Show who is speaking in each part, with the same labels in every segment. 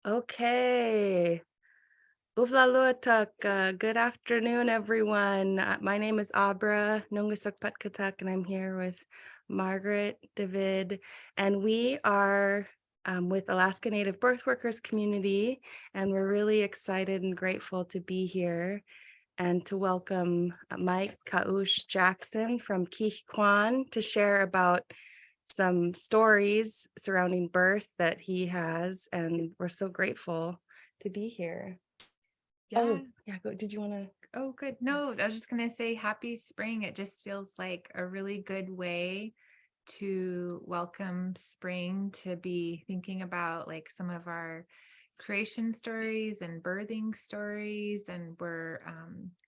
Speaker 1: Okay. Uvlaluatuk. Good afternoon, everyone. My name is Abra Nungasukpatkatuk, and I'm here with Margaret, David, and we are with Alaska Native Birthworkers community, and we're really excited and grateful to be here and to welcome Mike Ka.oosh Jackson from Keex Kwaan to share about some stories surrounding birth that he has, and we're so grateful to be here.
Speaker 2: Yeah.
Speaker 1: Oh, yeah, did you want to?
Speaker 2: Oh, good. No, I was just going to say happy spring. It just feels like a really good way to welcome spring, to be thinking about like some of our creation stories and birthing stories. And we're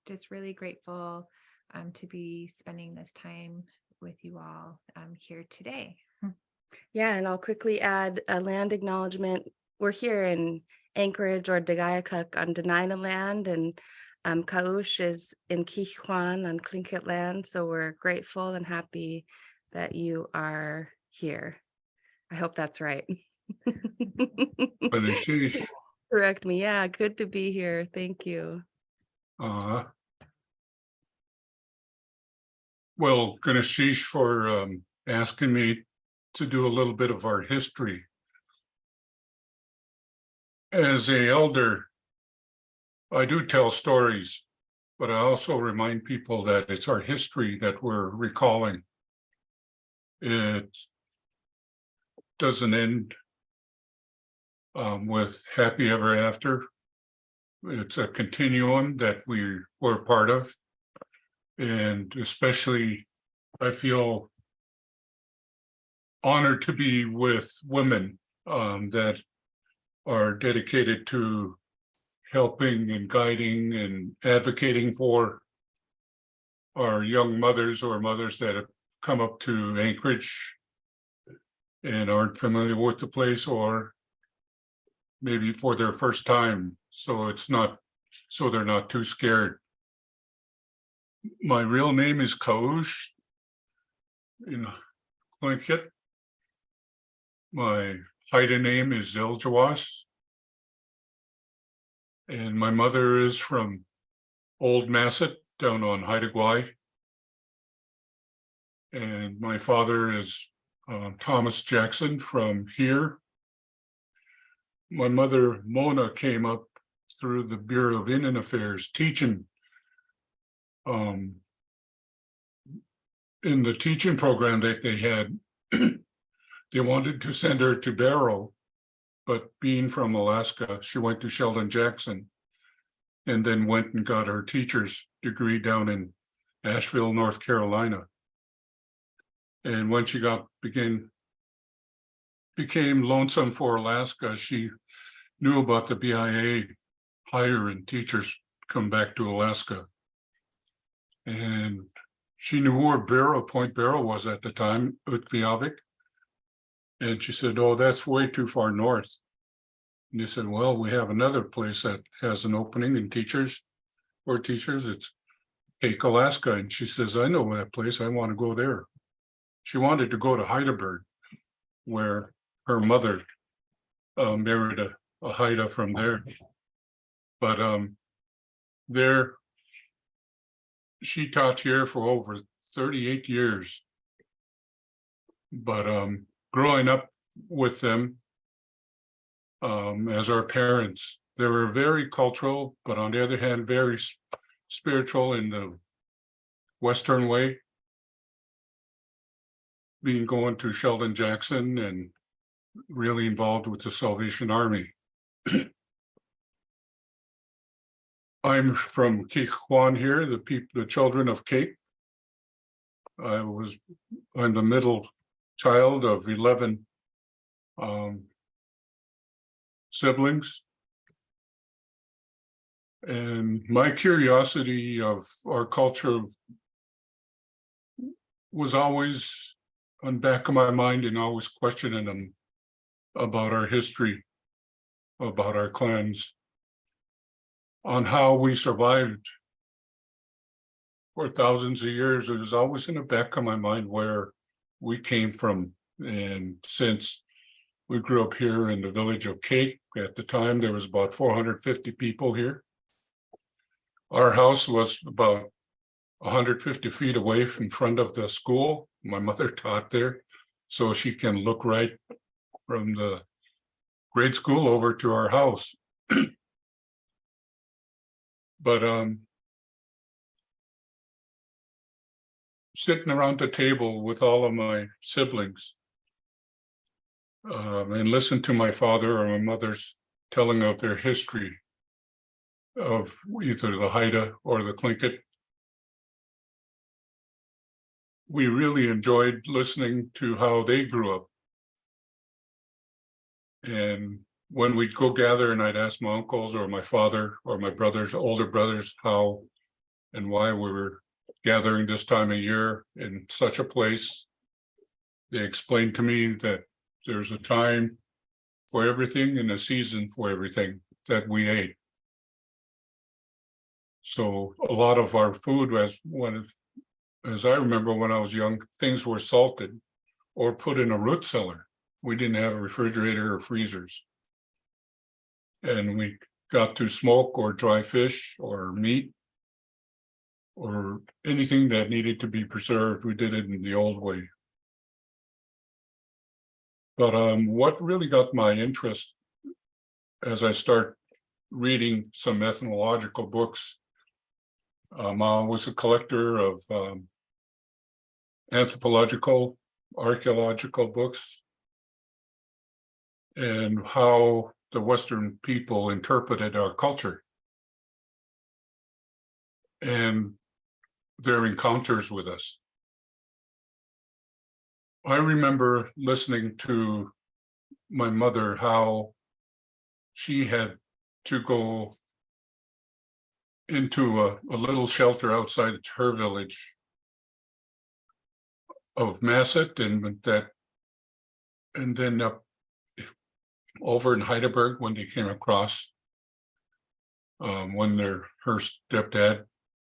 Speaker 2: just really grateful to be spending this time with you all here today.
Speaker 1: Yeah, and I'll quickly add a land acknowledgement. We're here in Anchorage or Dagayakuk on Dena'ina land, and Ka.oosh is in Keex Kwaan on Tlingit land. So we're grateful and happy that you are here. I hope that's right.
Speaker 3: Beneshish.
Speaker 1: Correct me. Yeah, good to be here. Thank you.
Speaker 3: Well, Ganeshish for asking me to do a little bit of our history. As a elder, I do tell stories, but I also remind people that it's our history that we're recalling. It doesn't end with happy ever after. It's a continuum that we were part of. And especially, I feel honored to be with women that are dedicated to helping and guiding and advocating for our young mothers or mothers that have come up to Anchorage and aren't familiar with the place, or maybe for their first time. So they're not too scared. My real name is Ka.oosh in Tlingit. My Haida name is Ziljawas. And my mother is from Old Masset down on Haida Gwaii. And my father is Thomas Jackson from here. My mother, Mona, came up through the Bureau of Indian Affairs teaching in the teaching program that they had. They wanted to send her to Barrow, but being from Alaska, she went to Sheldon Jackson and then went and got her teacher's degree down in Asheville, North Carolina. And when she became lonesome for Alaska, she knew about the BIA hiring teachers come back to Alaska. And she knew where Point Barrow was at the time, Utqiagvik. And she said, "Oh, that's way too far north." And they said, "Well, we have another place that has an opening in teachers. It's Kake, Alaska." And she says, "I know that place. I want to go there." She wanted to go to Heidelberg, where her mother married a Haida from there. But there, she taught here for over 38 years. But growing up with them as our parents, they were very cultural, but on the other hand, very spiritual in the Western way, being going to Sheldon Jackson and really involved with the Salvation Army. I'm from Keex Kwaan here, the children of Kake. I'm the middle child of 11 siblings. And my curiosity of our culture was always on the back of my mind, and always questioning them about our history, about our clans, on how we survived for thousands of years. It was always in the back of my mind where we came from. And since We grew up here in the village of Kake. At the time, there was about 450 people here. Our house was about 150 feet away from front of the school. My mother taught there, so she can look right from the grade school over to our house. But sitting around the table with all of my siblings and listen to my father or my mother's telling of their history of either the Haida or the Tlingit. We really enjoyed listening to how they grew up. And when we'd go gather and I'd ask my uncles or my father or my brothers, older brothers, how and why we were gathering this time of year in such a place, they explained to me that there's a time for everything and a season for everything that we ate. So a lot of our food as I remember when I was young, things were salted or put in a root cellar. We didn't have a refrigerator or freezers. And we got to smoke or dry fish or meat or anything that needed to be preserved. We did it in the old way. But what really got my interest as I start reading some ethnological books, I was a collector of anthropological, archaeological books, and how the Western people interpreted our culture and their encounters with us. I remember listening to my mother, how she had to go into a little shelter outside her village of Masset, and then up over in Heidelberg when they came across, when her stepdad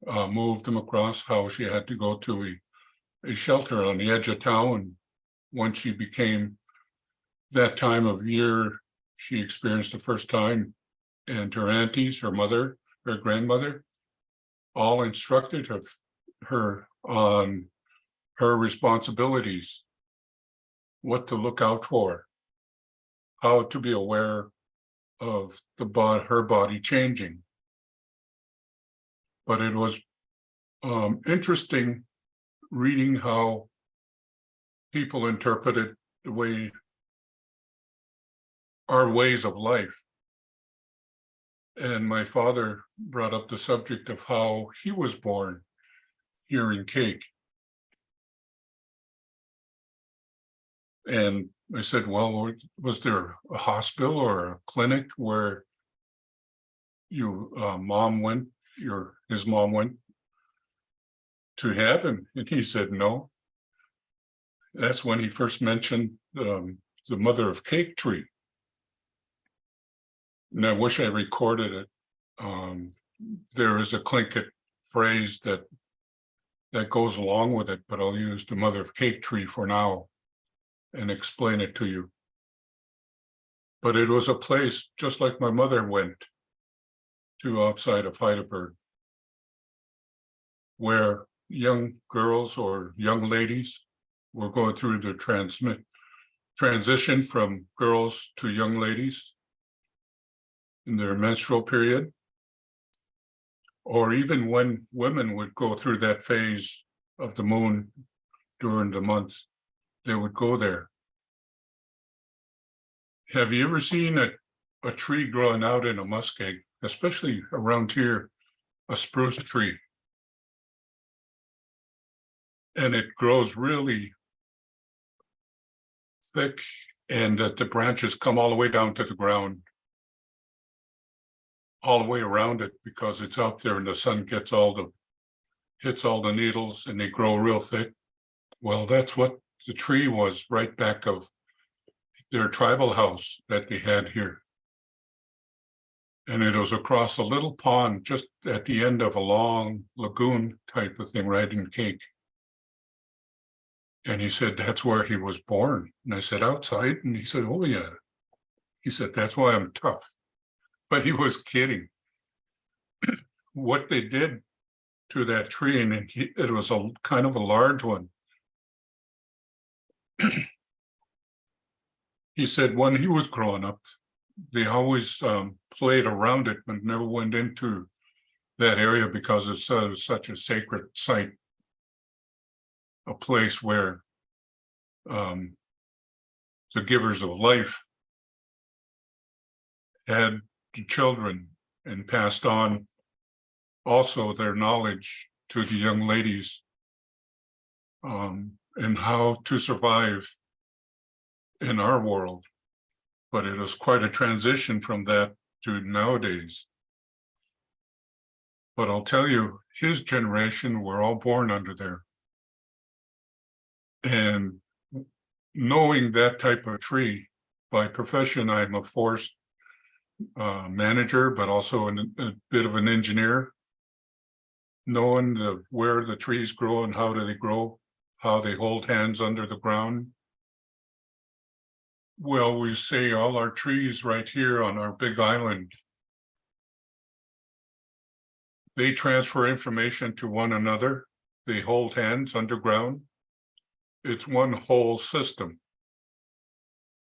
Speaker 3: moved them across, how she had to go to a shelter on the edge of town. Once she became that time of year, she experienced the first time, and her aunties, her mother, her grandmother, all instructed her on her responsibilities, what to look out for, how to be aware of her body changing. But it was interesting reading how people interpreted our ways of life. And my father brought up the subject of how he was born here in Kake. And I said, well, was there a hospital or a clinic where his mom went to have him? And he said, no. That's when he first mentioned the mother of cake tree. And I wish I recorded it. There is a Tlingit phrase that goes along with it, but I'll use the mother of cake tree for now and explain it to you. But it was a place just like my mother went to outside of Heidelberg, where young girls or young ladies were going through the transition from girls to young ladies in their menstrual period, or even when women would go through that phase of the moon during the month, they would go there. Have you ever seen a tree growing out in a muskeg, especially around here, a spruce tree? And it grows really thick, and that the branches come all the way down to the ground, all the way around it, because it's out there and the sun hits all the needles and they grow real thick. Well, that's what the tree was right back of their tribal house that they had here. And it was across a little pond just at the end of a long lagoon type of thing, right in Kake. And he said, that's where he was born. And I said, outside? And he said, oh yeah. He said, that's why I'm tough. But he was kidding. What they did to that tree, and it was a kind of a large one. He said when he was growing up, they always played around it, but never went into that area because it's such a sacred site, a place where the givers of life had children and passed on also their knowledge to the young ladies and how to survive in our world. But it was quite a transition from that to nowadays. But I'll tell you, his generation were all born under there. And knowing that type of tree, by profession, I'm a forest manager, but also a bit of an engineer. Knowing where the trees grow and how do they grow, how they hold hands under the ground. Well, we say all our trees right here on our big island, they transfer information to one another. They hold hands underground. It's one whole system.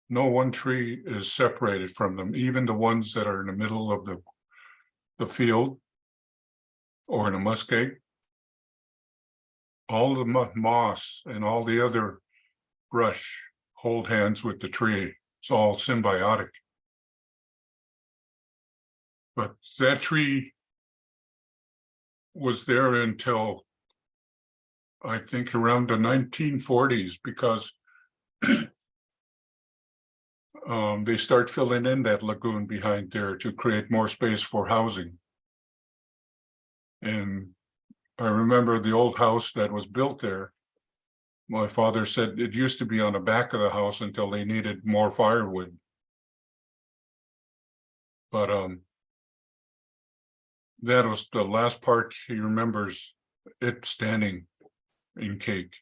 Speaker 3: No one tree is separated from them, even the ones that are in the middle of the field or in a muskeg. All the moss and all the other brush hold hands with the tree. It's all symbiotic. But that tree was there until I think around the 1940s, because they start filling in that lagoon behind there to create more space for housing. And I remember the old house that was built there. My father said it used to be on the back of the house until they needed more firewood. But that was the last part he remembers, it standing in Kake.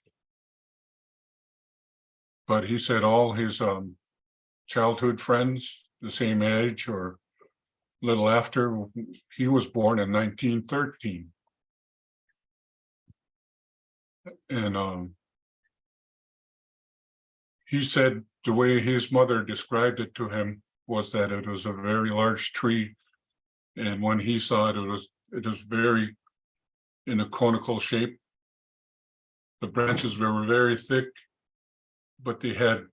Speaker 3: But he said all his childhood friends, the same age or a little after, he was born in 1913. And he said the way his mother described it to him was that it was a very large tree. And when he saw it, it was very in a conical shape. The branches were very thick, but they had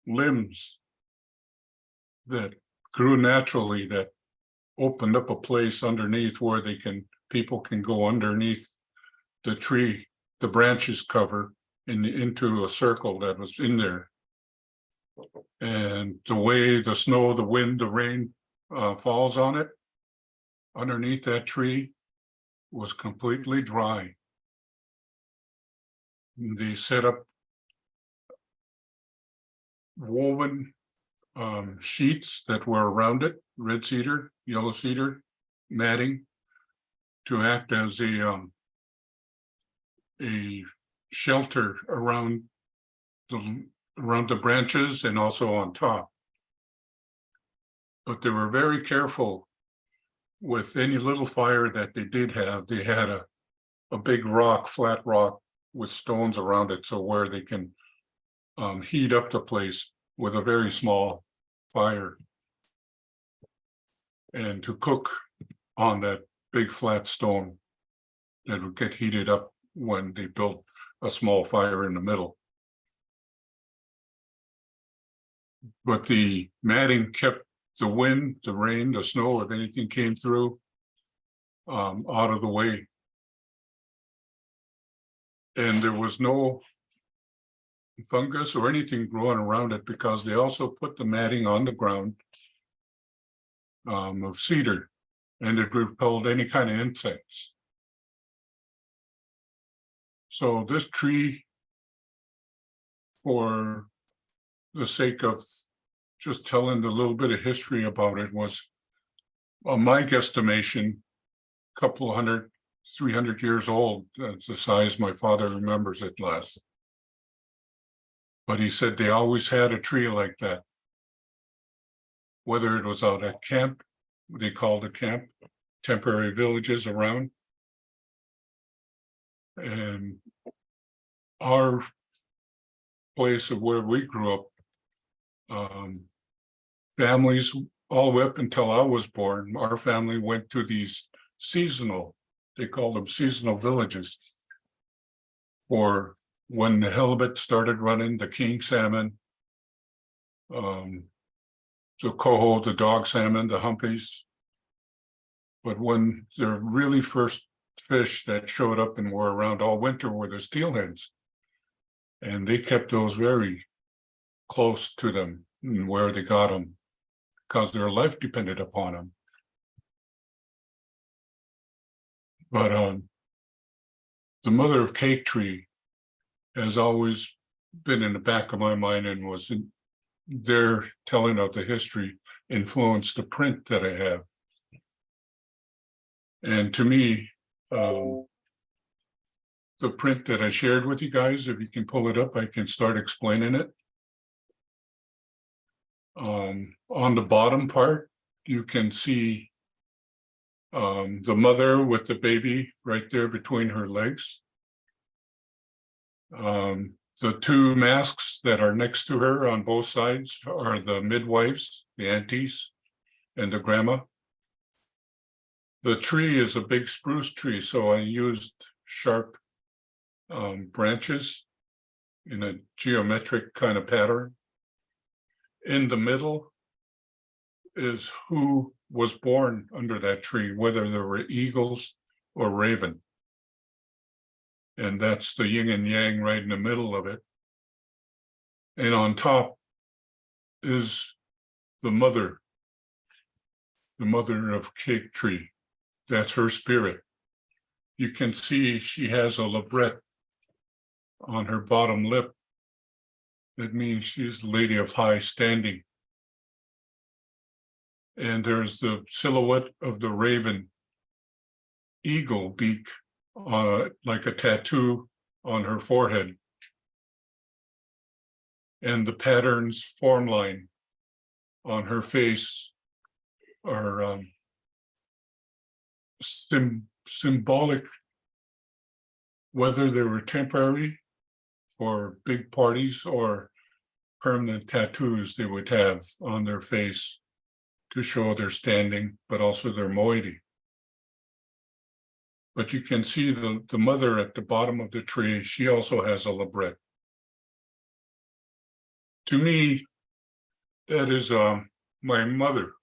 Speaker 3: limbs that grew naturally that opened up a place underneath where people can go underneath the tree, the branches cover into a circle that was in there. And the way the snow, the wind, the rain falls on it, underneath that tree was completely dry. They set up woven sheets that were around it, red cedar, yellow cedar, matting, to act as a shelter around the branches and also on top. But they were very careful with any little fire that they did have. They had a big rock, flat rock with stones around it, so where they can heat up the place with a very small fire and to cook on that big flat stone that would get heated up when they built a small fire in the middle. But the matting kept the wind, the rain, the snow, if anything came through, out of the way. And there was no fungus or anything growing around it because they also put the matting on the ground of cedar, and it repelled any kind of insects. So this tree, for the sake of just telling a little bit of history about it, was, my guesstimation, a couple of 300 years old. That's the size my father remembers it last. But he said they always had a tree like that. Whether it was out at camp, they called it camp, temporary villages around. And our place of where we grew up, families all the way up until I was born, our family went to these seasonal, they called them seasonal villages, for when the halibut started running, the king salmon, the coho, the dog salmon, the humpies. But when the really first fish that showed up and were around all winter were the steelheads. And they kept those very close to them and where they got them, because their life depended upon them. But the mother of Kake tree has always been in the back of my mind, and was their telling of the history influenced the print that I have. And to me, the print that I shared with you guys, if you can pull it up, I can start explaining it. On the bottom part, you can see the mother with the baby right there between her legs. The two masks that are next to her on both sides are the midwives, the aunties, and the grandma. The tree is a big spruce tree, so I used sharp branches in a geometric kind of pattern. In the middle is who was born under that tree, whether there were eagles or raven. And that's the yin and yang right in the middle of it. And on top is the mother of Kake tree. That's her spirit. You can see she has a labret on her bottom lip. That means she's the lady of high standing. And there's the silhouette of the raven eagle beak, like a tattoo on her forehead. And the patterns form line on her face are symbolic, whether they were temporary for big parties or permanent tattoos they would have on their face to show their standing, but also their moiety. But you can see the mother at the bottom of the tree, she also has a labret. To me, that is my mother.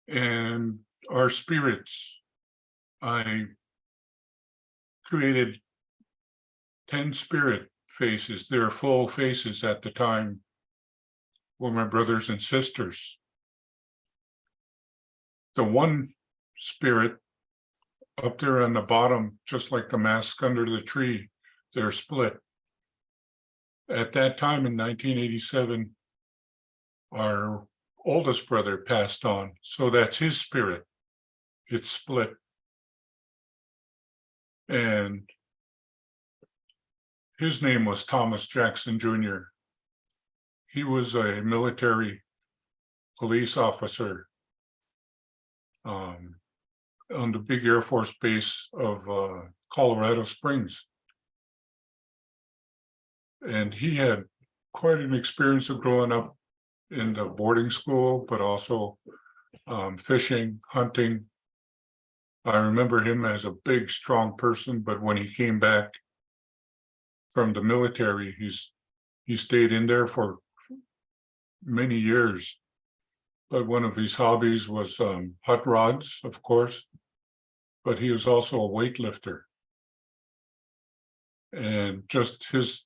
Speaker 3: And our spirits, I created 10 spirit faces. They're full faces at the time, were my brothers and sisters. The one spirit up there on the bottom, just like the mask under the tree, they're split. At that time in 1987, our oldest brother passed on, so that's his spirit. It's split. And his name was Thomas Jackson Jr. He was a military police officer on the big Air Force base of Colorado Springs. And he had quite an experience of growing up in the boarding school, but also fishing, hunting. I remember him as a big, strong person, but when he came back from the military, he stayed in there for many years. But one of his hobbies was hot rods, of course, but he was also a weightlifter. And just his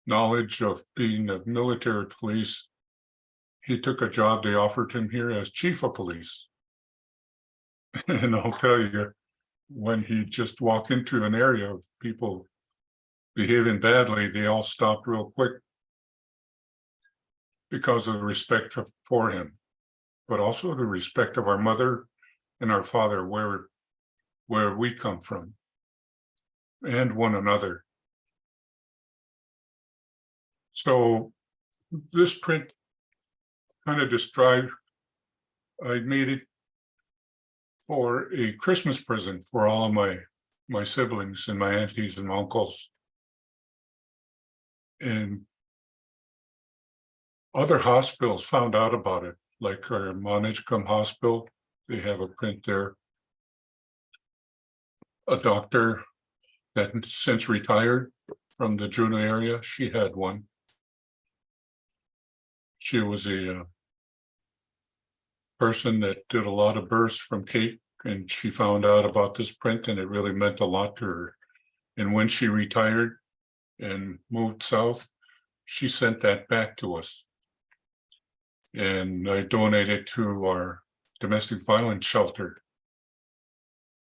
Speaker 3: knowledge of being a military police, he took a job they offered him here as chief of police. And I'll tell you, when he just walked into an area of people behaving badly, they all stopped real quick because of the respect for him, but also the respect of our mother and our father, where we come from, and one another. So this print kind of described, I made it for a Christmas present for all of my siblings and my aunties and my uncles. And other hospitals found out about it, like our Monaghan Hospital, they have a print there. A doctor that since retired from the Juneau area, she had one. She was a person that did a lot of births from Kake, and she found out about this print and it really meant a lot to her. And when she retired and moved south, she sent that back to us. And I donated to our domestic violence shelter.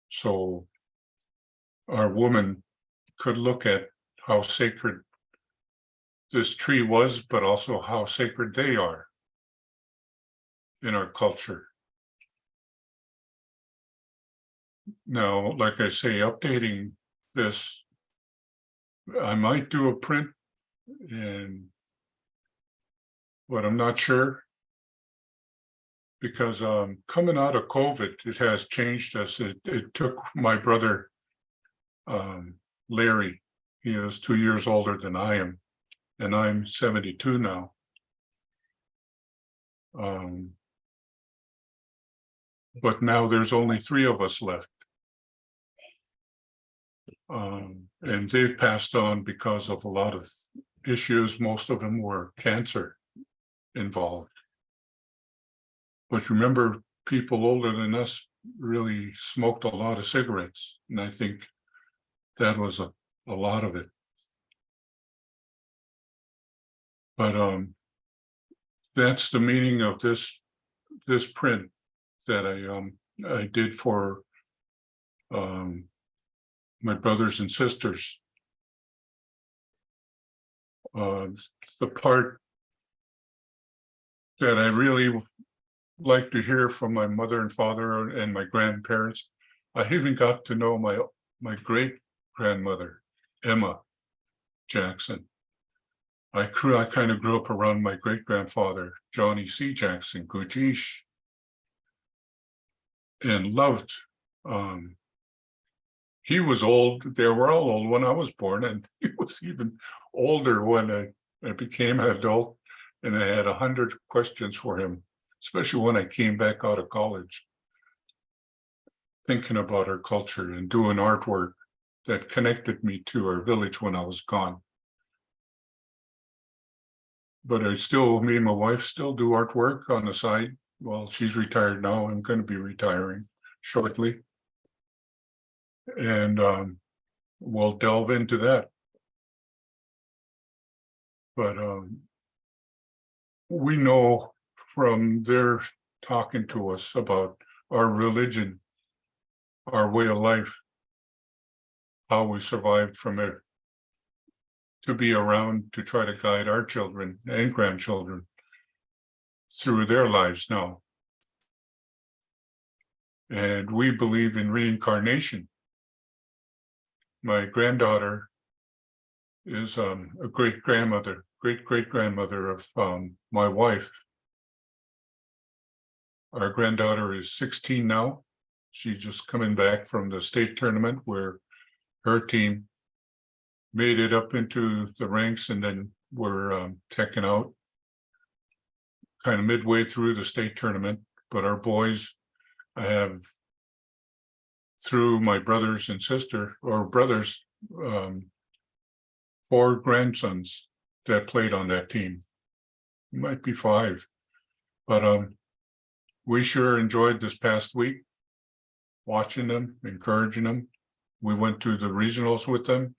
Speaker 3: So our woman could look at how sacred this tree was, but also how sacred they are in our culture. Now, like I say, updating this, I might do a print, but I'm not sure, because coming out of COVID, it has changed us. It took my brother, Larry, he is 2 years older than I am, and I'm 72 now. But now there's only 3 of us left. And they've passed on because of a lot of issues. Most of them were cancer involved. But remember, people older than us really smoked a lot of cigarettes. And I think that was a lot of it. But that's the meaning of this print that I did for my brothers and sisters. The part that I really like to hear from my mother and father and my grandparents, I even got to know my great grandmother, Emma Jackson. I kind of grew up around my great grandfather, Johnny C. Jackson, Ka.oosh, and loved. He was old. They were all old when I was born, and he was even older when I became an adult, and I had 100 questions for him, especially when I came back out of college, thinking about our culture and doing artwork that connected me to our village when I was gone. But me and my wife still do artwork on the side. Well, she's retired now. I'm going to be retiring shortly. And we'll delve into that. But we know from their talking to us about our religion, our way of life, how we survived from it, to be around to try to guide our children and grandchildren through their lives now. And we believe in reincarnation. My granddaughter is a great-grandmother of my wife. Our granddaughter is 16 now. She's just coming back from the state tournament where her team made it up into the ranks, and then were taken out kind of midway through the state tournament. But our boys, I have, through my brothers and sister, or brothers, 4 grandsons that played on that team. It might be 5, but we sure enjoyed this past week watching them, encouraging them. We went to the regionals with them.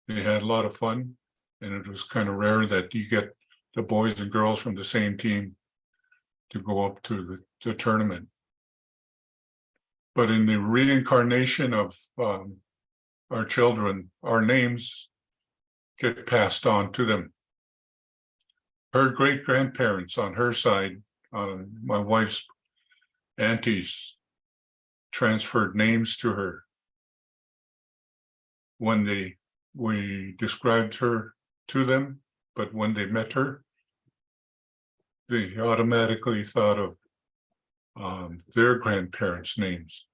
Speaker 3: They had a lot of fun, and it was kind of rare that you get the boys and girls from the same team to go up to the tournament. But in the reincarnation of our children, our names get passed on to them. Her great-grandparents on her side, my wife's aunties, transferred names to her. When we described her to them, but when they met her, they automatically thought of their grandparents' names.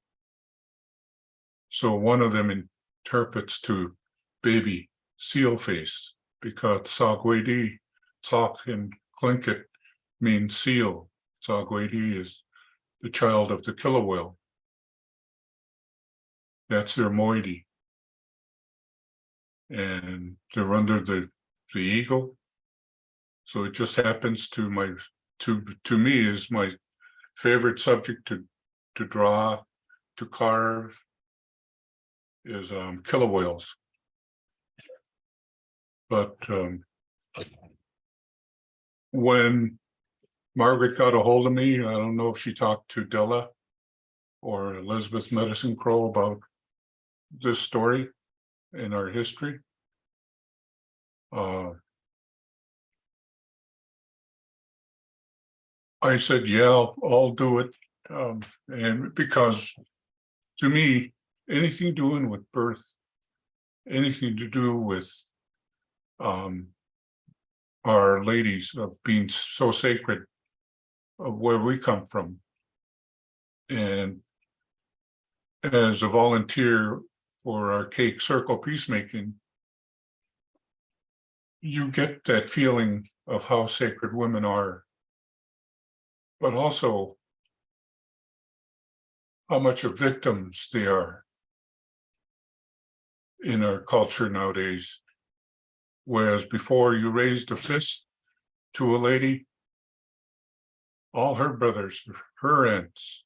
Speaker 3: So one of them interprets to baby seal face, because Sagwedi, Tok in Tlingit means seal. Sagwedi is the child of the killer whale. That's their moiety. And they're under the eagle. So it just happens to me is my favorite subject to draw, to carve, is killer whales. But when Margaret got a hold of me, I don't know if she talked to Della or Elizabeth Medicine Crow about this story in our history. I said, yeah, I'll do it. And because to me, anything doing with birth, anything to do with our ladies of being so sacred of where we come from. And as a volunteer for our Kake Circle peacemaking, you get that feeling of how sacred women are, but also how much of victims they are in our culture nowadays. Whereas before you raised a fist to a lady, all her brothers, her aunts,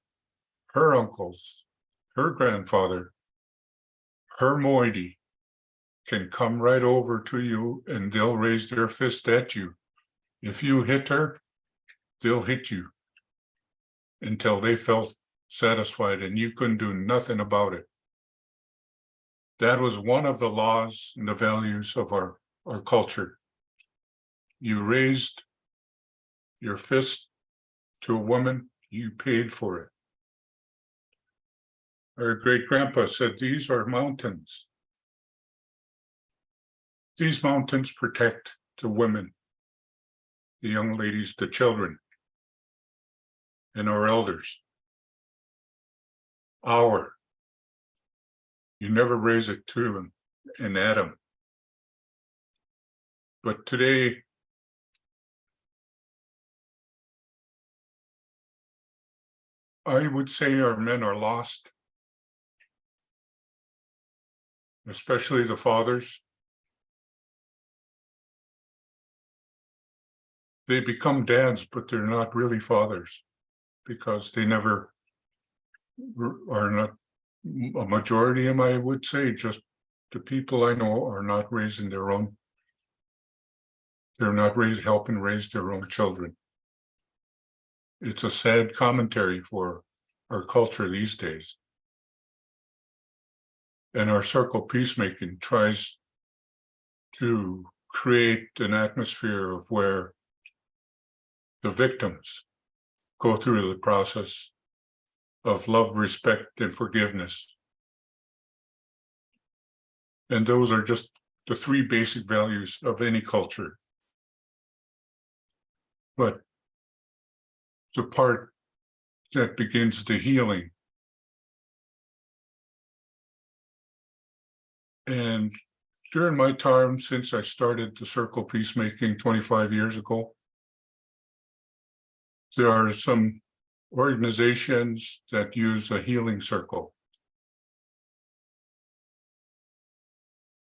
Speaker 3: her uncles, her grandfather, her moiety can come right over to you and they'll raise their fist at you. If you hit her, they'll hit you until they felt satisfied and you couldn't do nothing about it. That was one of the laws and the values of our culture. You raised your fist to a woman, you paid for it. Our great grandpa said, these are mountains. These mountains protect the women, the young ladies, the children, and our elders. You never raise it to an atom. But today, I would say our men are lost, especially the fathers. They become dads, but they're not really fathers because they never are not a majority of them, I would say. Just the people I know are not raising their own. They're not helping raise their own children. It's a sad commentary for our culture these days. And our circle peacemaking tries to create an atmosphere of where the victims go through the process of love, respect, and forgiveness. And those are just the three basic values of any culture. But the part that begins the healing. And during my time, since I started the circle peacemaking 25 years ago, there are some organizations that use a healing circle.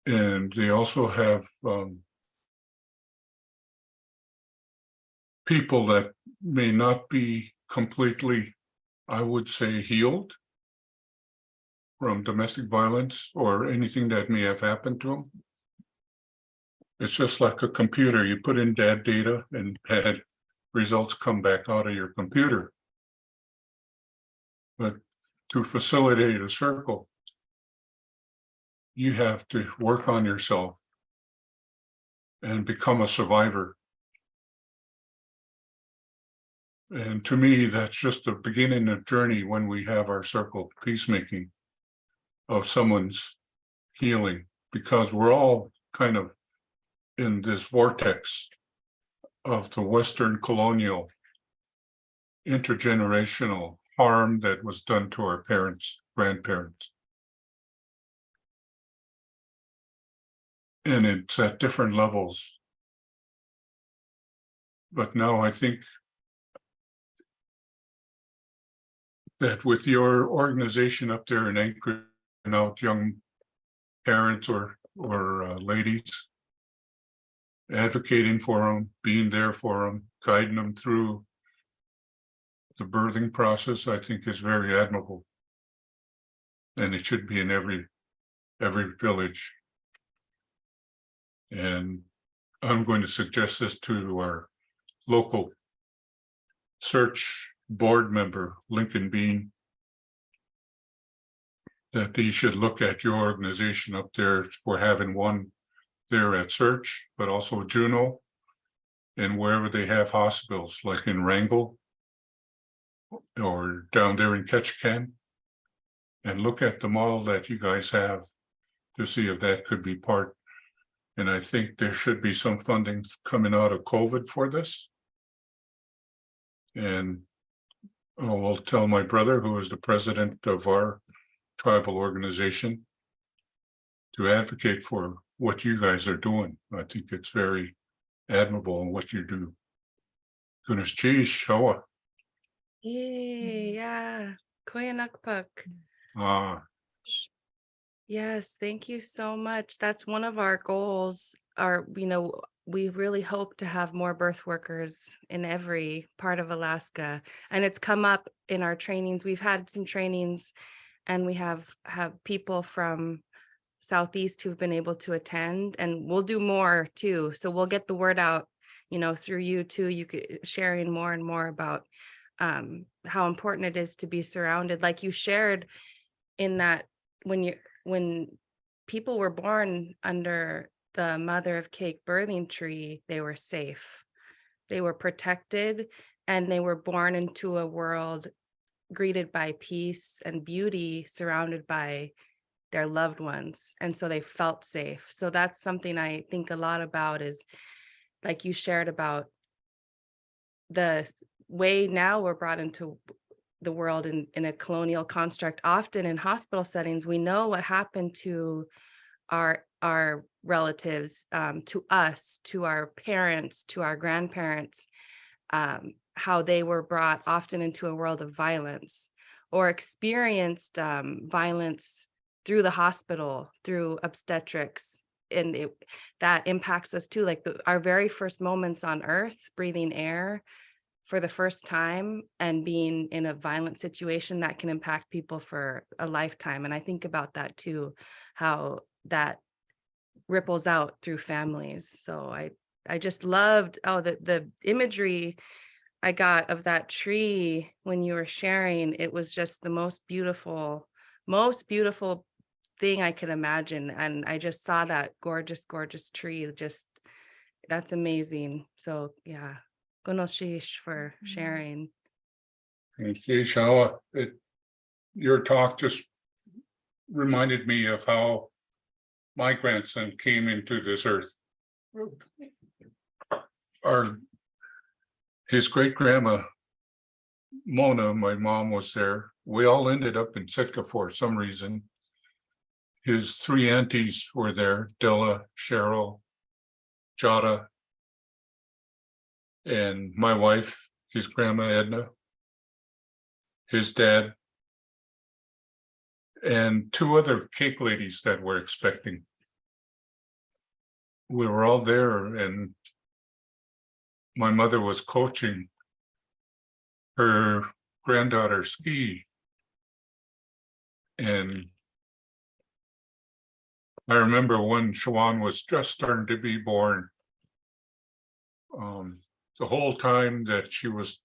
Speaker 3: And they also have people that may not be completely, I would say, healed from domestic violence or anything that may have happened to them. It's just like a computer. You put in bad data and bad results come back out of your computer. But to facilitate a circle, you have to work on yourself and become a survivor. And to me, that's just the beginning of journey when we have our circle peacemaking of someone's healing, because we're all kind of in this vortex of the Western colonial intergenerational harm that was done to our parents, grandparents. And it's at different levels. But now I think that with your organization up there in Anchorage, out young parents or ladies, advocating for them, being there for them, guiding them through the birthing process, I think is very admirable. And it should be in every village. And I'm going to suggest this to our local search board member, Lincoln Bean, that he should look at your organization up there for having one there at Search, but also Juneau, and wherever they have hospitals, like in Wrangell or down there in Ketchikan, and look at the model that you guys have to see if that could be part. And I think there should be some funding coming out of COVID for this. And I will tell my brother, who is the president of our tribal organization, to advocate for what you guys are doing. I think it's very admirable in what you do. Ka.oosh Mike
Speaker 1: Yeah. Koyanakpak. Yes, thank you so much. That's one of our goals. We really hope to have more birth workers in every part of Alaska. And it's come up in our trainings. We've had some trainings and we have people from Southeast who've been able to attend, and we'll do more too. So we'll get the word out, through you too. You could sharing more and more about how important it is to be surrounded, like you shared in that when people were born under the mother of Kake birthing tree, they were safe, they were protected, and they were born into a world greeted by peace and beauty, surrounded by their loved ones. And so they felt safe. So that's something I think a lot about, is like you shared about the way now we're brought into the world in a colonial construct. Often in hospital settings, we know what happened to our relatives, to us, to our parents, to our grandparents, how they were brought often into a world of violence or experienced violence through the hospital, through obstetrics. And that impacts us too, like our very first moments on earth, breathing air for the first time and being in a violent situation, that can impact people for a lifetime. And I think about that too, how that ripples out through families. So I just loved the imagery I got of that tree when you were sharing. It was just the most beautiful thing I could imagine. And I just saw that gorgeous tree. Just, that's amazing. So yeah, Ka.oosh for sharing.
Speaker 3: And Shawa, your talk just reminded me of how my grandson came into this earth. His great grandma Mona, my mom, was there. We all ended up in Sitka for some reason. His three aunties were there: Della, Cheryl, Jada, and my wife, his grandma Edna, his dad, and two other Kake ladies that were expecting. We were all there, and my mother was coaching her granddaughter ski. And I remember when Shawan was just starting to be born, the whole time that she was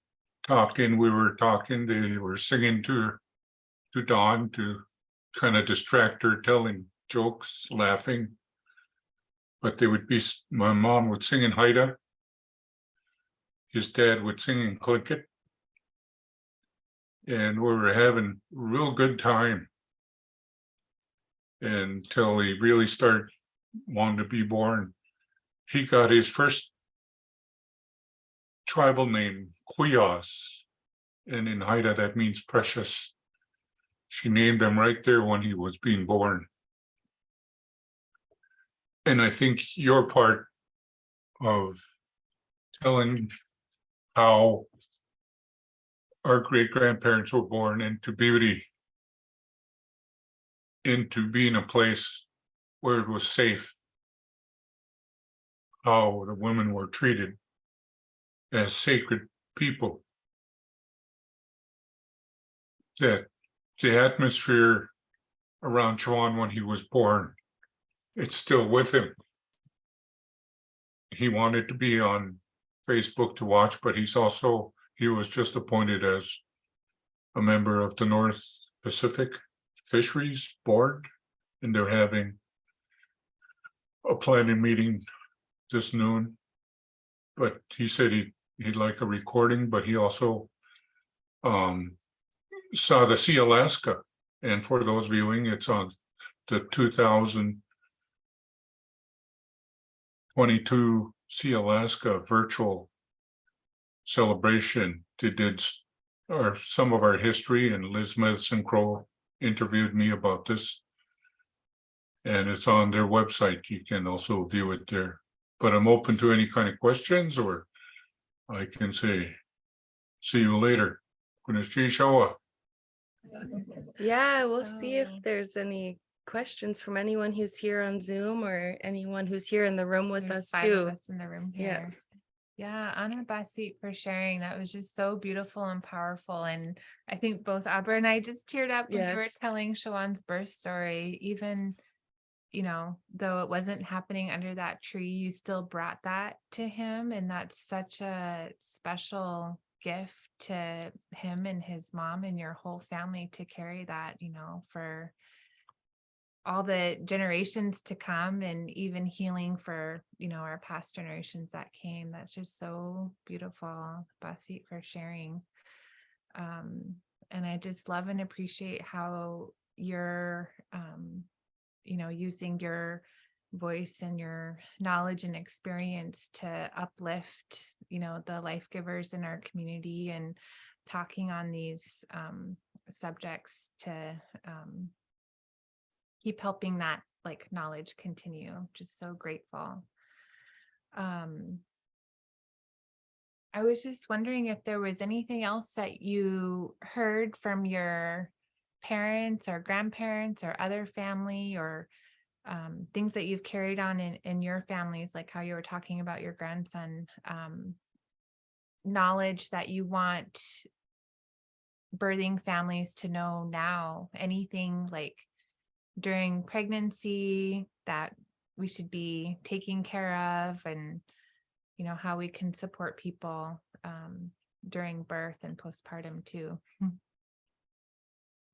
Speaker 3: talking, we were talking, they were singing to Dawn to kind of distract her, telling jokes, laughing. But they would be, my mom would sing in Haida, his dad would sing in Tlingit, and we were having a real good time until he really started wanting to be born. he got his first tribal name, Kuyas, and in Haida that means precious. She named him right there when he was being born. And I think your part of telling how our great-grandparents were born into beauty, into being a place where it was safe, how the women were treated as sacred people, that the atmosphere around Chuan when he was born, it's still with him. He wanted to be on Facebook to watch, but he was just appointed as a member of the North Pacific Fisheries Board, and they're having a planning meeting this noon. But he said he'd like a recording, but he also saw the Sea Alaska. And for those viewing, it's on the 2022 Sea Alaska virtual celebration. They did some of our history, and Liz Madison Crow interviewed me about this. And it's on their website. You can also view it there. But I'm open to any kind of questions, or I can say, see you later.
Speaker 1: Yeah, we'll see if
Speaker 2: Oh.
Speaker 1: there's any questions from anyone who's here on Zoom or anyone who's here in the room with
Speaker 2: There's
Speaker 1: us
Speaker 2: 5 of
Speaker 1: too.
Speaker 2: us in the room
Speaker 1: Yeah.
Speaker 2: here. Yeah, Anna Basit for sharing. That was just so beautiful and powerful. And I think both Abra and I just teared up when you were
Speaker 1: Yes.
Speaker 2: telling Shawan's birth story. Even, though it wasn't happening under that tree, you still brought that to him. And that's such a special gift to him and his mom and your whole family to carry that, for all the generations to come, and even healing for our past generations that came. That's just so beautiful, Basit, for sharing. And I just love and appreciate how you're using your voice and your knowledge and experience to uplift the life givers in our community, and talking on these subjects to keep helping that knowledge continue. Just so grateful. I was just wondering if there was anything else that you heard from your parents or grandparents or other family, or things that you've carried on in your families, like how you were talking about your grandson, knowledge that you want birthing families to know now, anything like during pregnancy that we should be taking care of, and how we can support people during birth and postpartum too.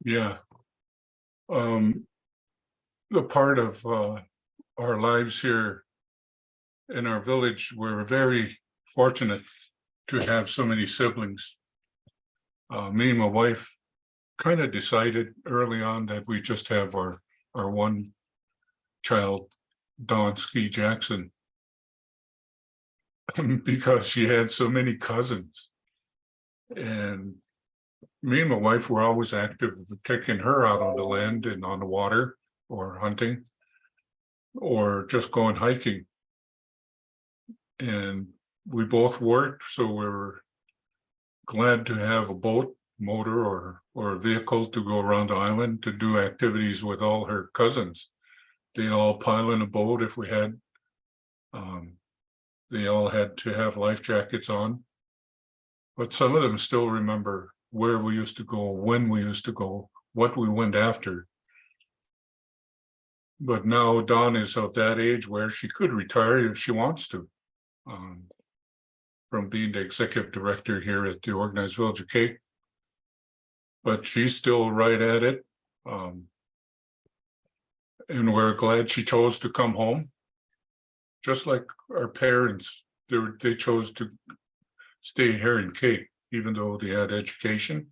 Speaker 3: Yeah. The part of our lives here in our village, we're very fortunate to have so many siblings. Me and my wife kind of decided early on that we just have our one child, Dawn Ski Jackson, because she had so many cousins. And me and my wife were always active, taking her out on the land and on the water, or hunting, or just going hiking. And we both worked, so we were glad to have a boat, motor, or a vehicle to go around the island to do activities with all her cousins. They all pile in a boat if we had. They all had to have life jackets on. But some of them still remember where we used to go, when we used to go, what we went after. But now Dawn is of that age where she could retire if she wants to, from being the executive director here at the Organized Village of Kake. But she's still right at it. And we're glad she chose to come home. Just like our parents, they chose to stay here in Kake, even though they had education.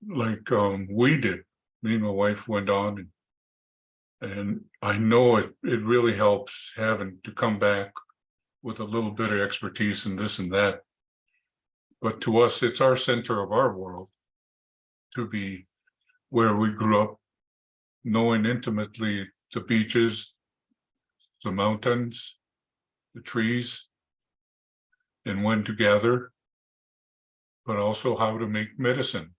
Speaker 3: Like we did. Me and my wife went on And I know it really helps having to come back with a little bit of expertise in this and that. But to us, it's our center of our world to be where we grew up, knowing intimately the beaches, the mountains, the trees, and when to gather, but also how to make medicine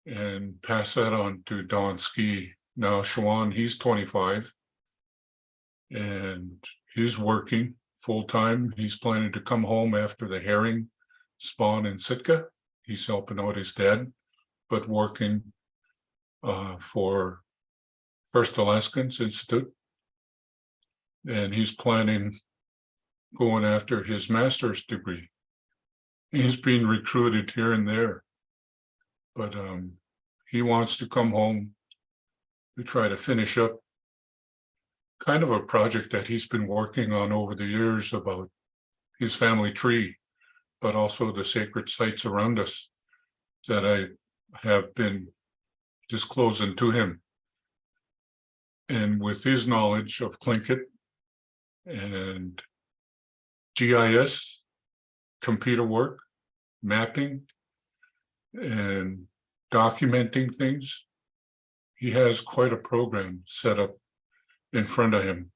Speaker 3: and pass that on to Don Ski. Now, Shawan, he's 25 and he's working full time. He's planning to come home after the herring spawn in Sitka. He's helping out his dad, but working for First Alaskans Institute. And he's planning going after his master's degree. He's being recruited here and there, but he wants to come home to try to finish up kind of a project that he's been working on over the years about his family tree, but also the sacred sites around us that I have been disclosing to him. And with his knowledge of Tlingit and GIS, computer work, mapping, and documenting things, he has quite a program set up in front of him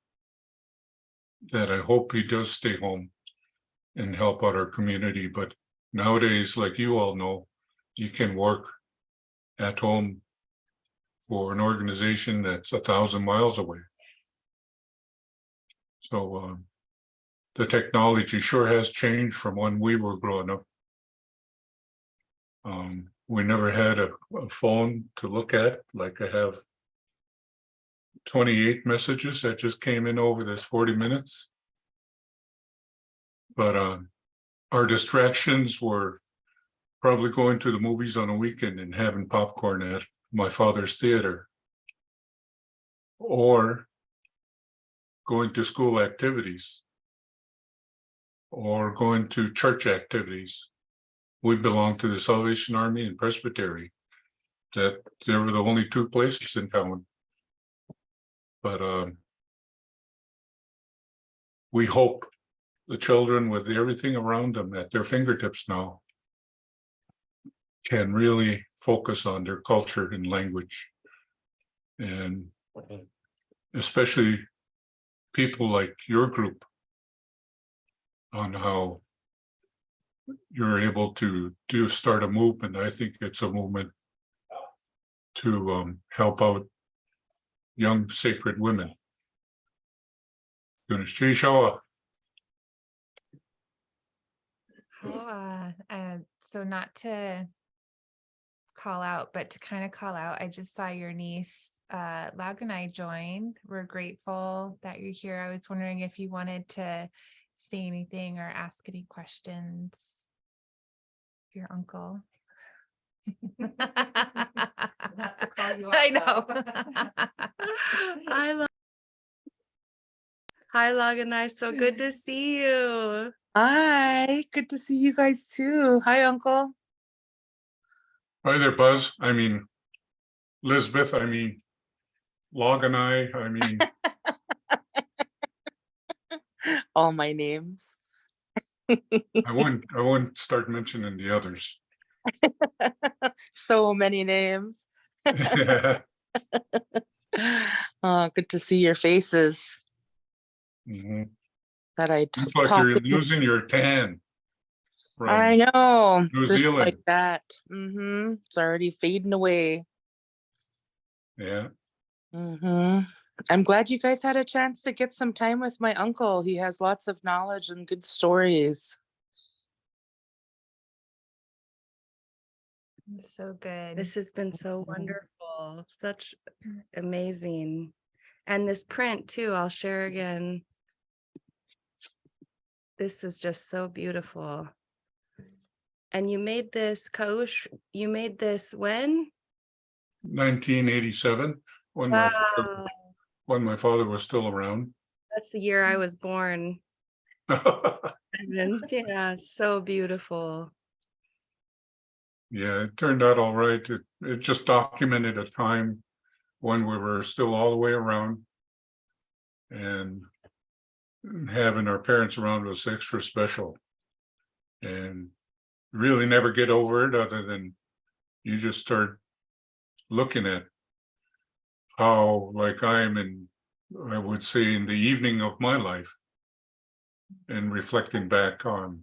Speaker 3: that I hope he does stay home and help out our community. But nowadays, like you all know, you can work at home for an organization that's 1,000 miles away. So the technology sure has changed from when we were growing up. We never had a phone to look at, like I have 28 messages that just came in over this 40 minutes. But our distractions were probably going to the movies on a weekend and having popcorn at my father's theater, or going to school activities, or going to church activities. We belonged to the Salvation Army and Presbytery. That they were the only two places in town. But we hope the children, with everything around them at their fingertips now, can really focus on their culture and language. And especially people like your group, on how you're able to start a movement. I think it's a movement to help out young sacred women.
Speaker 2: So not to call out, but to kind of call out, I just saw your niece, Lag and I joined. We're grateful that you're here. I was wondering if you wanted to say anything or ask any questions of your uncle. I know.
Speaker 1: Hi, Laganai. So good to see you.
Speaker 4: Hi, good to see you guys too. Hi, Uncle.
Speaker 3: Hi there, Buzz. I mean, Lisbeth. I mean, Log and I mean,
Speaker 4: All my names.
Speaker 3: I wouldn't start mentioning the others.
Speaker 4: So many names. Oh, good to see your faces.
Speaker 3: Mhm.
Speaker 4: That I
Speaker 3: Looks like
Speaker 4: talk.
Speaker 3: you're losing your tan.
Speaker 4: I know.
Speaker 3: New
Speaker 4: Just
Speaker 3: Zealand.
Speaker 4: like that. It's already fading away.
Speaker 3: Yeah.
Speaker 4: I'm glad you guys had a chance to get some time with my uncle. He has lots of knowledge and good stories.
Speaker 2: So good.
Speaker 1: This has been so wonderful, such amazing. And this print too, I'll share again. This is just so beautiful. And you made this, Ka.oosh, you made this when?
Speaker 3: 1987, when my father was still around.
Speaker 1: That's the year I was born. Yeah, so beautiful.
Speaker 3: Yeah, it turned out all right. It just documented a time when we were still all the way around. And having our parents around was extra special. And really never get over it, other than you just start looking at how, like, I'm in, I would say, in the evening of my life, and reflecting back on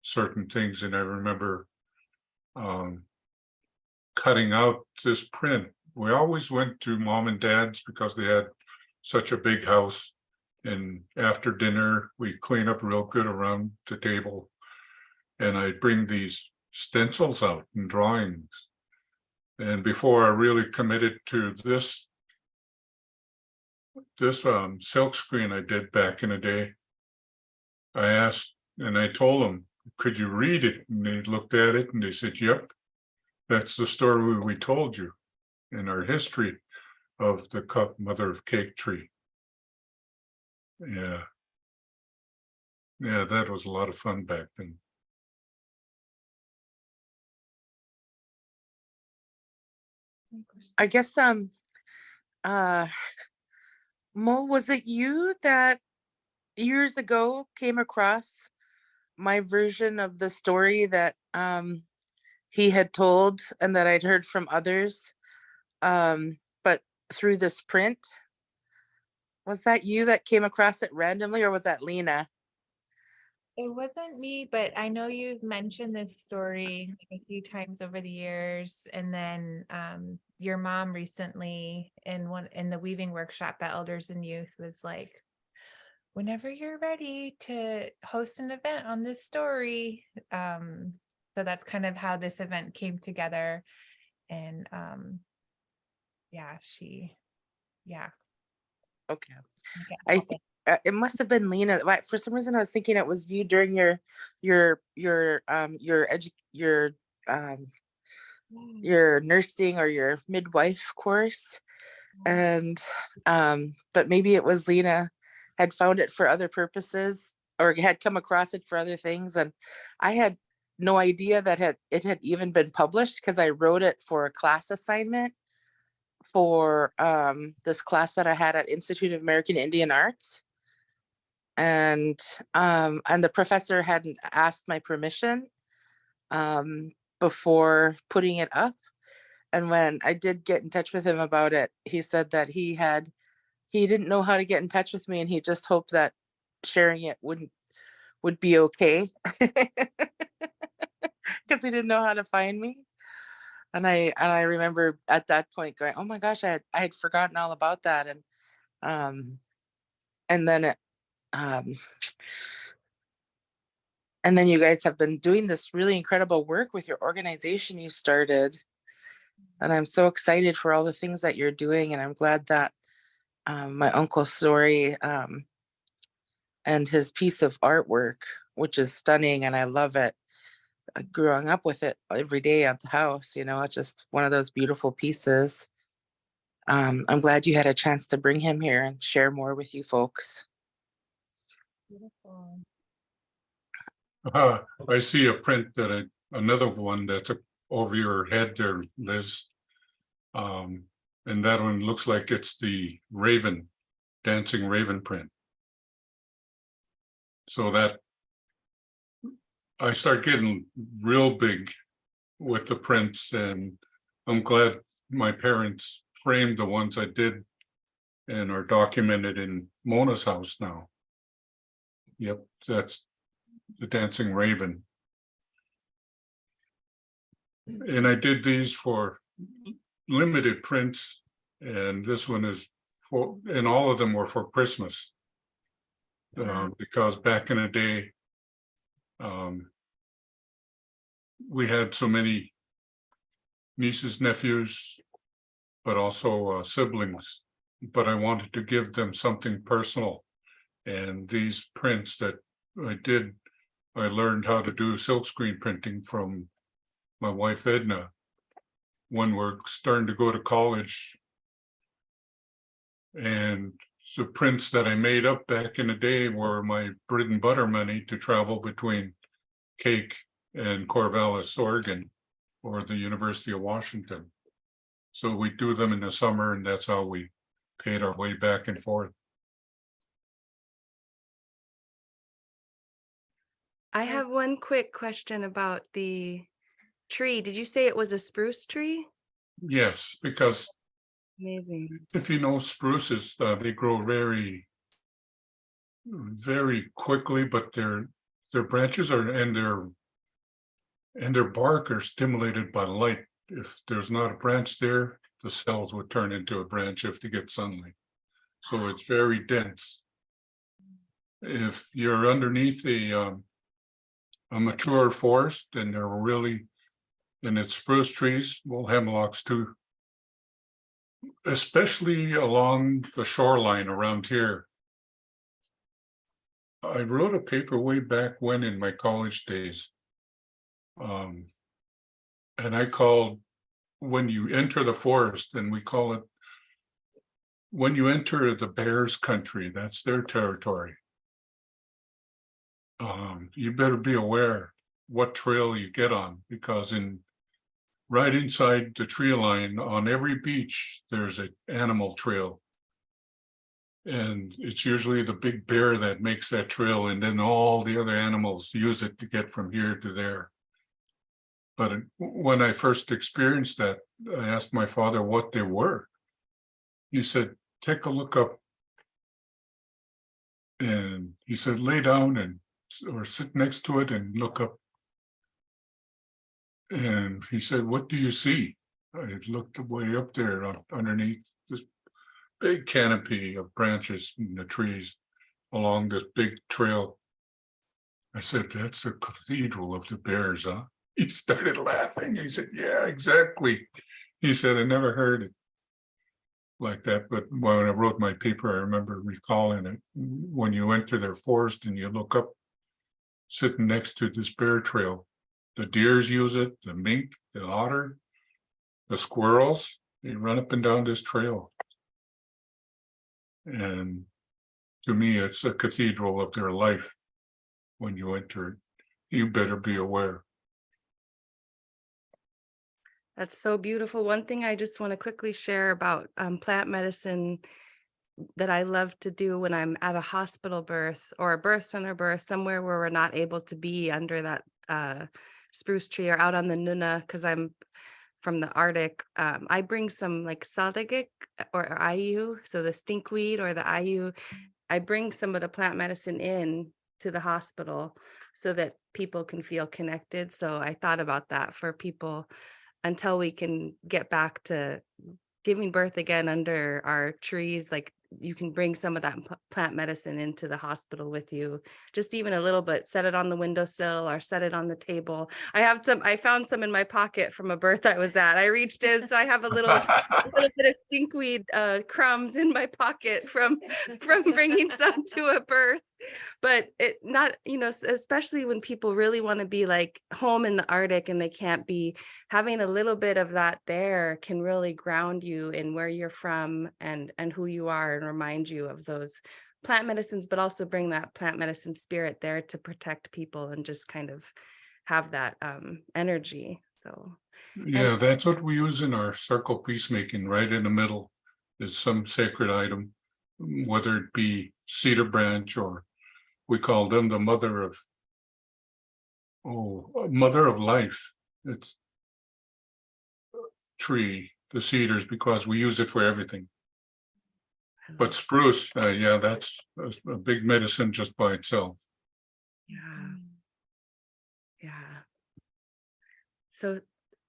Speaker 3: certain things. And I remember cutting out this print. We always went to mom and dad's because they had such a big house. And after dinner, we clean up real good around the table. And I bring these stencils out and drawings. And before I really committed to this silk screen I did back in the day, I asked and I told them, could you read it? And they looked at it and they said, yep, that's the story we told you in our history of the mother of cake tree. Yeah. Yeah, that was a lot of fun back then.
Speaker 4: I guess Mo, was it you that years ago came across my version of the story that he had told and that I'd heard from others, but through this print? Was that you that came across it randomly, or was that Lena?
Speaker 2: It wasn't me, but I know you've mentioned this story a few times over the years. And then your mom recently in the weaving workshop at Elders and Youth was like, whenever you're ready to host an event on this story. So that's kind of how this event came together. And yeah,
Speaker 4: Okay.
Speaker 2: okay.
Speaker 4: I think it must have been Lena. For some reason, I was thinking it was you during your nursing or your midwife course, and but maybe it was Lena had found it for other purposes or had come across it for other things, and I had no idea that it had even been published because I wrote it for a class assignment for this class that I had at Institute of American Indian Arts. And the professor hadn't asked my permission before putting it up. And when I did get in touch with him about it, he said that he didn't know how to get in touch with me, and he just hoped that sharing it would be okay because he didn't know how to find me. And I remember at that point going, oh my gosh, I had forgotten all about that. And then it and then you guys have been doing this really incredible work with your organization you started. And I'm so excited for all the things that you're doing. And I'm glad that my uncle's story and his piece of artwork, which is stunning, and I love it. Growing up with it every day at the house, it's just one of those beautiful pieces. I'm glad you had a chance to bring him here and share more with you folks.
Speaker 2: Beautiful.
Speaker 3: I see a print another one that's over your head there, Liz. And that one looks like it's the raven, dancing raven print. So that I start getting real big with the prints, and I'm glad my parents framed the ones I did and are documented in Mona's house now. Yep, that's the dancing raven. And I did these for limited prints, and this one is and all of them were for Christmas. Because back in the day, we had so many nieces, nephews, but also siblings, but I wanted to give them something personal. And these prints that I did, I learned how to do silkscreen printing from my wife, Edna, when we're starting to go to college. And the prints that I made up back in the day were my bread and butter money to travel between Kake and Corvallis, Oregon, or the University of Washington. So we do them in the summer, and that's how we paid our way back and forth.
Speaker 1: I have one quick question about the tree. Did you say it was a spruce tree?
Speaker 3: Yes, because
Speaker 1: Amazing.
Speaker 3: if you know spruces, they grow very, very quickly, but their branches are and their bark are stimulated by light. If there's not a branch there, the cells would turn into a branch if they get sunlight. So it's very dense. If you're underneath a mature forest, then and it's spruce trees, well, hemlocks too, especially along the shoreline around here. I wrote a paper way back when in my college days. And I called when you enter the forest, and we call it when you enter the bears' country, that's their territory. You better be aware what trail you get on, because right inside the tree line on every beach, there's an animal trail. And it's usually the big bear that makes that trail, and then all the other animals use it to get from here to there. But when I first experienced that, I asked my father what they were. He said, take a look up. And he said, lay down or sit next to it and look up. And he said, what do you see? I looked way up there underneath this big canopy of branches in the trees along this big trail. I said, that's the cathedral of the bears, huh? He started laughing. He said, yeah, exactly. He said, I never heard it like that, but when I wrote my paper, I remember recalling it. When you enter their forest and you look up, sitting next to this bear trail, the deers use it, the mink, the otter, the squirrels, they run up and down this trail. And to me, it's a cathedral of their life. When you enter it, you better be aware.
Speaker 1: That's so beautiful. One thing I just want to quickly share about plant medicine that I love to do when I'm at a hospital birth or a birth center birth, somewhere where we're not able to be under that spruce tree or out on the Nuna, because I'm from the Arctic. I bring some like sadagik or ayu, so the stinkweed or the ayu. I bring some of the plant medicine in to the hospital so that people can feel connected. So I thought about that for people until we can get back to giving birth again under our trees. Like you can bring some of that plant medicine into the hospital with you, just even a little bit, set it on the windowsill or set it on the table. I found some in my pocket from a birth I was at. I reached in, so I have a little bit of stinkweed crumbs in my pocket from bringing some to a birth. But it not, especially when people really want to be like home in the Arctic and they can't be, having a little bit of that there can really ground you in where you're from and who you are, and remind you of those plant medicines, but also bring that plant medicine spirit there to protect people and just kind of have that energy. So
Speaker 3: Yeah, that's what we use in our circle peacemaking. Right in the middle is some sacred item, whether it be cedar branch, or we call them the mother of life. It's tree, the cedars, because we use it for everything. But spruce, yeah, that's a big medicine just by itself.
Speaker 1: Yeah. So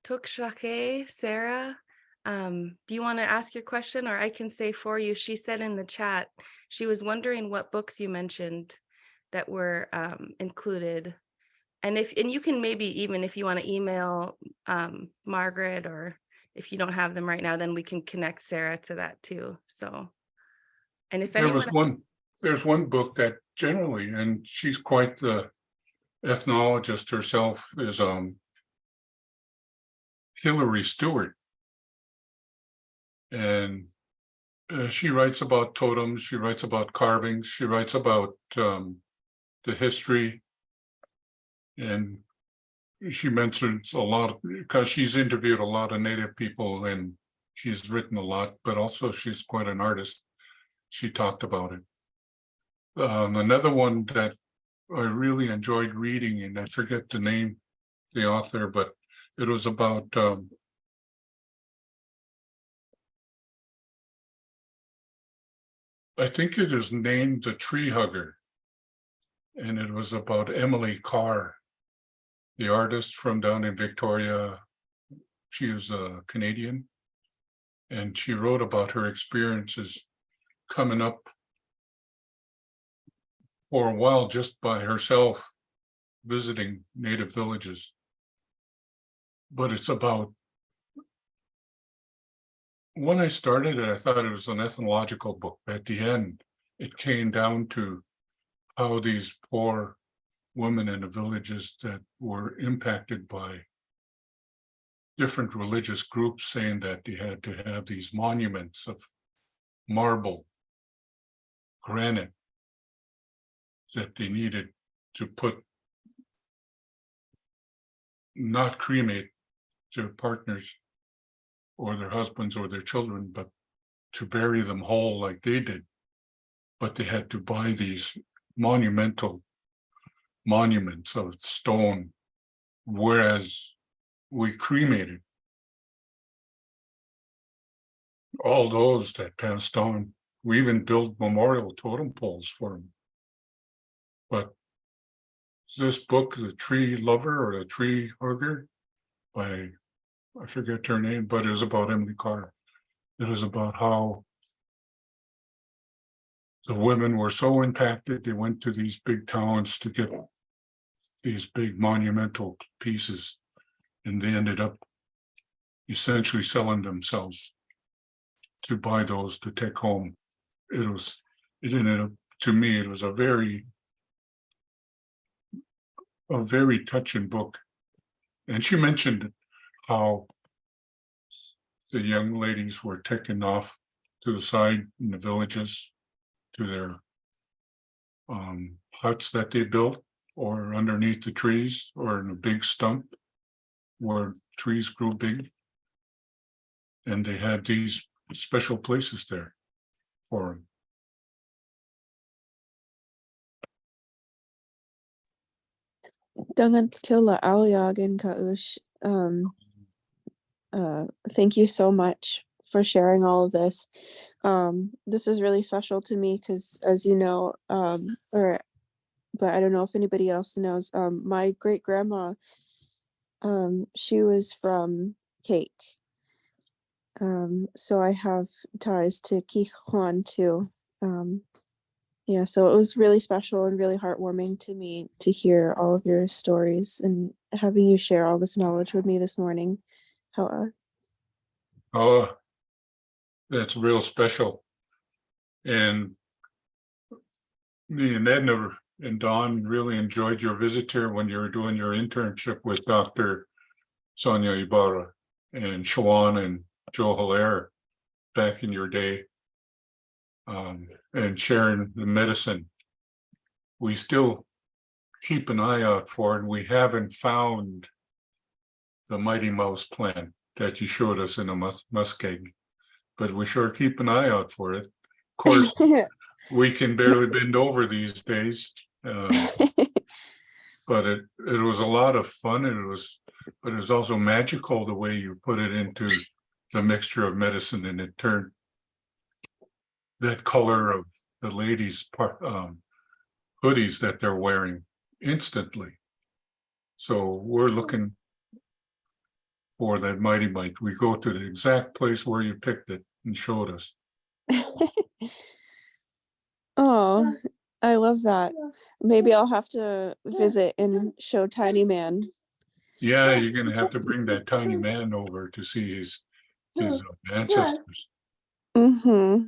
Speaker 1: Tukshake, Sarah, do you want to ask your question, or I can say for you? She said in the chat, she was wondering what books you mentioned that were included. And you can maybe, even if you want to email Margaret, or if you don't have them right now, then we can connect Sarah to that too. So, and if anyone,
Speaker 3: There's one book that generally, and she's quite the ethnologist herself, is Hillary Stewart. And she writes about totems, she writes about carvings, she writes about the history. And she mentions a lot, because she's interviewed a lot of Native people and She's written a lot, but also she's quite an artist. She talked about it. Another one that I really enjoyed reading, and I forget the name, the author, but it was about I think it is named The Tree Hugger, and it was about Emily Carr, the artist from down in Victoria. She was a Canadian, and she wrote about her experiences coming up for a while just by herself, visiting native villages. But it's about, when I started it, I thought it was an ethnological book. At the end, it came down to how these poor women in the villages that were impacted by different religious groups saying that they had to have these monuments of marble, granite, that they needed to put, not cremate their partners or their husbands or their children, but to bury them whole like they did. But they had to buy these monumental monuments of stone, whereas we cremated all those that passed on. We even built memorial totem poles for them. But this book, The Tree Lover or The Tree Hugger, by, I forget her name, but it was about Emily Carr. It was about how the women were so impacted, they went to these big towns to get these big monumental pieces, and they ended up essentially selling themselves to buy those to take home. It ended up, to me, it was a very touching book. And she mentioned how the young ladies were taken off to the side in the villages to their huts that they built, or underneath the trees, or in a big stump where trees grew big. And they had these special places there for them.
Speaker 5: Dangan tila aliag in Ka.oosh. Thank you so much for sharing all of this. This is really special to me because, as you know, but I don't know if anybody else knows, my great grandma, she was from Kake. So I have ties to Keex Kwaan too. Yeah, so it was really special and really heartwarming to me to hear all of your stories and having you share all this knowledge with me this morning. How
Speaker 3: Oh, that's real special. And me and Edna and Dawn really enjoyed your visit here when you were doing your internship with Dr. Sonia Ibarra and Shawan and Joe Hilaire back in your day, and sharing the medicine. We still keep an eye out for it, and we haven't found the Mighty Mouse plant that you showed us in a muskeg, but we sure keep an eye out for it. Of course, we can barely bend over these days, but it was a lot of fun, and but it was also magical the way you put it into the mixture of medicine, and it turned that color of the ladies' hoodies that they're wearing instantly. So we're looking for that Mighty Mite. We go to the exact place where you picked it and showed us.
Speaker 5: Oh, I love that. Maybe I'll have to visit and show Tiny Man.
Speaker 3: Yeah, you're gonna have to bring that tiny man over to see his ancestors.
Speaker 5: Mm-hmm.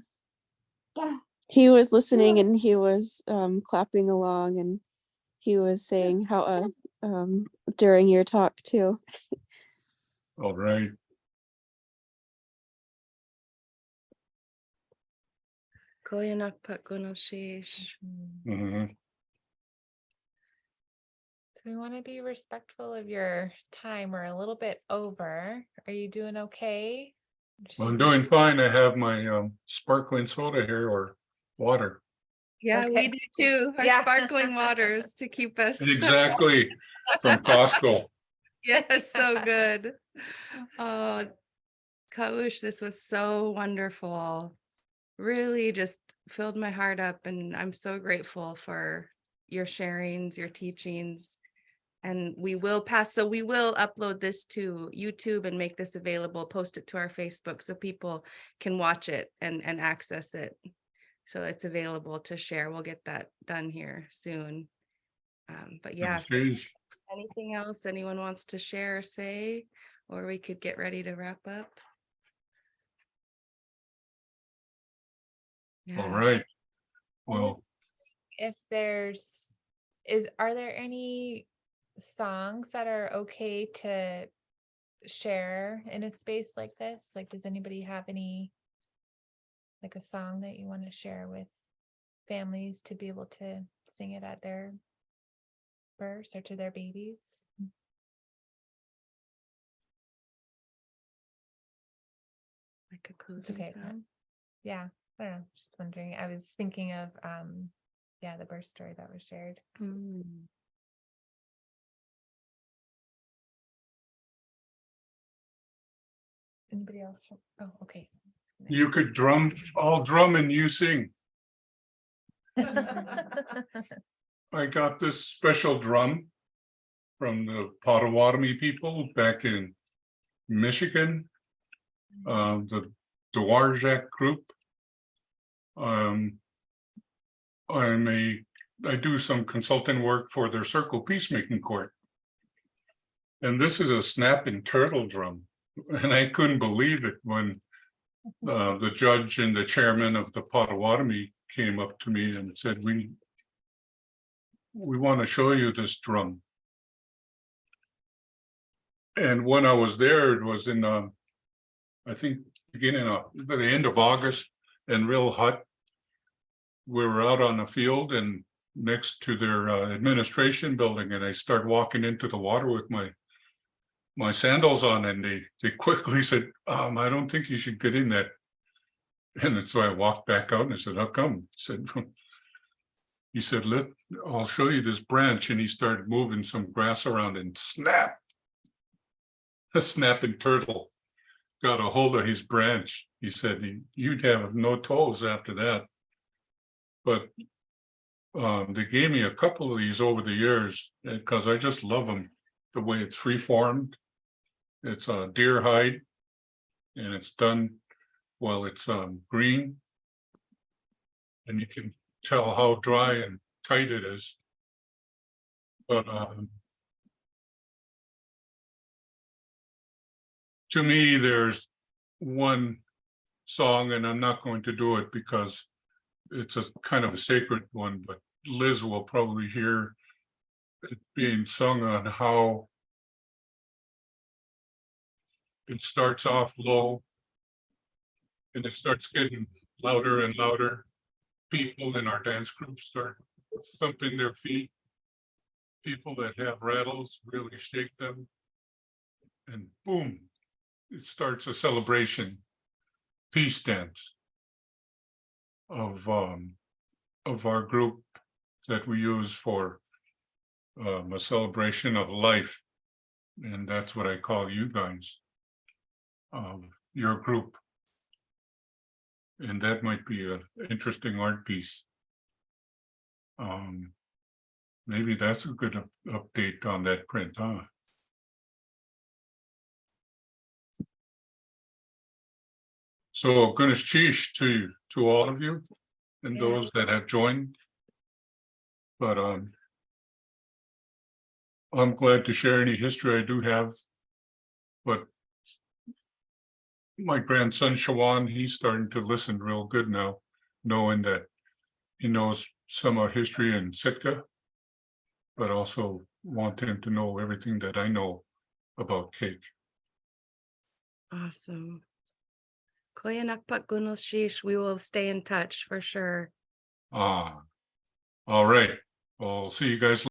Speaker 5: He was listening and he was clapping along, and he was saying how during your talk too.
Speaker 3: All right.
Speaker 1: Koyanak Patgunashish.
Speaker 3: Mhm.
Speaker 2: So we want to be respectful of your time. We're a little bit over. Are you doing okay?
Speaker 3: Well, I'm doing fine. I have my sparkling soda here or water.
Speaker 1: Yeah, we
Speaker 2: Okay.
Speaker 1: do too. Our
Speaker 2: Yeah.
Speaker 1: sparkling waters to keep us.
Speaker 3: Exactly, from Costco.
Speaker 1: Yes, so good. Oh, Ka.oosh, this was so wonderful. Really just filled my heart up, and I'm so grateful for your sharings, your teachings. And we will upload this to YouTube and make this available, post it to our Facebook so people can watch it and access it. So it's available to share. We'll get that done here soon. But yeah, if there's
Speaker 3: Jeez.
Speaker 1: anything else anyone wants to share or say, or we could get ready to wrap up.
Speaker 3: All
Speaker 1: Yeah.
Speaker 3: right.
Speaker 2: And
Speaker 3: Well,
Speaker 2: if are there any songs that are okay to share in a space like this? Like, does anybody have any, like a song that you want to share with families to be able to sing it at their births or to their babies?
Speaker 1: Like a
Speaker 2: It's
Speaker 1: closing
Speaker 2: okay.
Speaker 1: time.
Speaker 2: Yeah, I don't know. Just wondering. I was thinking of the birth story that was shared.
Speaker 1: Mm.
Speaker 2: Anybody else? Oh, okay.
Speaker 3: you could drum, I'll drum and you sing. I got this special drum from the Potawatomi people back in Michigan, the Dvorak group. I do some consulting work for their Circle Peacemaking Court. And this is a snapping turtle drum. And I couldn't believe it when the judge and the chairman of the Potawatomi came up to me and said, we want to show you this drum. And when I was there, it was in, I think, beginning of the end of August, and real hot. We were out on the field and next to their administration building, and I started walking into the water with my sandals on, and they quickly said, I don't think you should get in that. And so I walked back out and I said, how come? He said, I'll show you this branch. And he started moving some grass around and snap. A snapping turtle got a hold of his branch. He said, you'd have no toes after that. But they gave me a couple of these over the years because I just love them, the way it's free-formed. It's a deer hide and it's done while it's green. And you can tell how dry and tight it is. But to me, there's one song, and I'm not going to do it because it's a kind of a sacred one, but Liz will probably hear it being sung on how it starts off low and it starts getting louder and louder. People in our dance group start thumping their feet. People that have rattles really shake them. And boom, it starts a celebration, peace dance of our group that we use for a celebration of life. And that's what I call you guys, your group. And that might be an interesting art piece. Maybe that's a good update on that print, huh? So Ganesh Chish to all of you and those that have joined. But I'm glad to share any history I do have. But my grandson Shawan, he's starting to listen real good now, knowing that he knows some of history in Sitka, but also want him to know everything that I know about Kake.
Speaker 1: Awesome. Koyanakpak Gunalshish, we will stay in touch for sure.
Speaker 3: All right. I'll see you guys